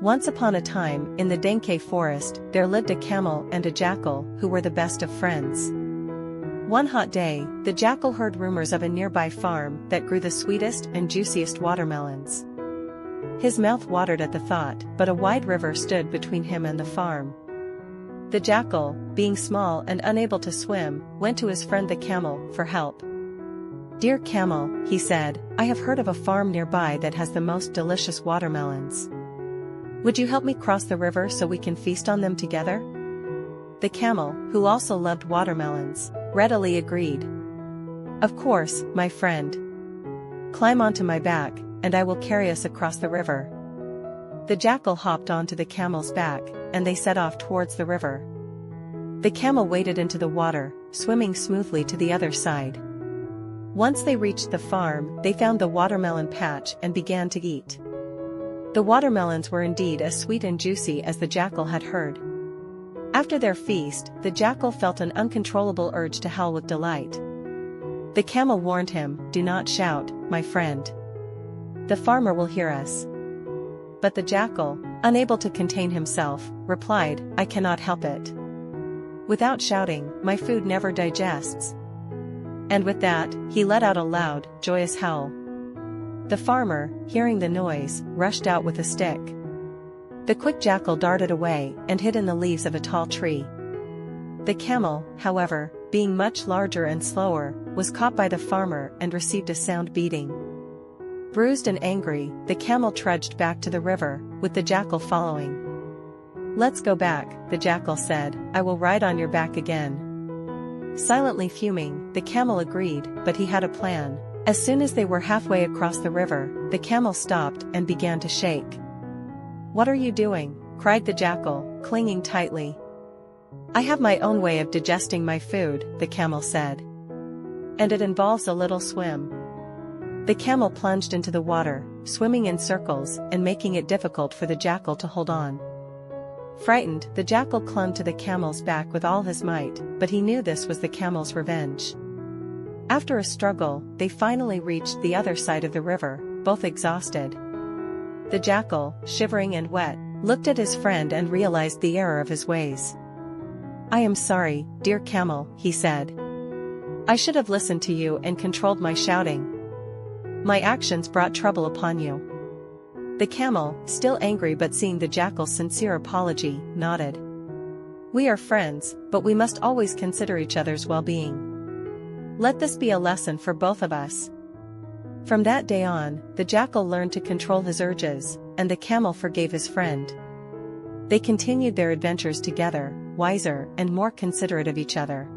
Once upon a time, in the Denke forest, there lived a camel and a jackal who were the best of friends. One hot day, the jackal heard rumors of a nearby farm that grew the sweetest and juiciest watermelons. His mouth watered at the thought, but a wide river stood between him and the farm. The jackal, being small and unable to swim, went to his friend the camel for help. "Dear camel," he said, "I have heard of a farm nearby that has the most delicious watermelons. Would you help me cross the river so we can feast on them together?" The camel, who also loved watermelons, readily agreed. "Of course, my friend. Climb onto my back, and I will carry us across the river." The jackal hopped onto the camel's back, and they set off towards the river. The camel waded into the water, swimming smoothly to the other side. Once they reached the farm, they found the watermelon patch and began to eat. The watermelons were indeed as sweet and juicy as the jackal had heard. After their feast, the jackal felt an uncontrollable urge to howl with delight. The camel warned him, "Do not shout, my friend. The farmer will hear us." But the jackal, unable to contain himself, replied, "I cannot help it. Without shouting, my food never digests." And with that, he let out a loud, joyous howl. The farmer, hearing the noise, rushed out with a stick. The quick jackal darted away and hid in the leaves of a tall tree. The camel, however, being much larger and slower, was caught by the farmer and received a sound beating. Bruised and angry, the camel trudged back to the river, with the jackal following. "Let's go back," the jackal said, "I will ride on your back again." Silently fuming, the camel agreed, but he had a plan. As soon as they were halfway across the river, the camel stopped and began to shake. "What are you doing?" cried the jackal, clinging tightly. "I have my own way of digesting my food," the camel said. "And it involves a little swim." The camel plunged into the water, swimming in circles and making it difficult for the jackal to hold on. Frightened, the jackal clung to the camel's back with all his might, but he knew this was the camel's revenge. After a struggle, they finally reached the other side of the river, both exhausted. The jackal, shivering and wet, looked at his friend and realized the error of his ways. "I am sorry, dear camel," he said. "I should have listened to you and controlled my shouting. My actions brought trouble upon you." The camel, still angry but seeing the jackal's sincere apology, nodded. "We are friends, but we must always consider each other's well-being. Let this be a lesson for both of us." From that day on, the jackal learned to control his urges, and the camel forgave his friend. They continued their adventures together, wiser and more considerate of each other.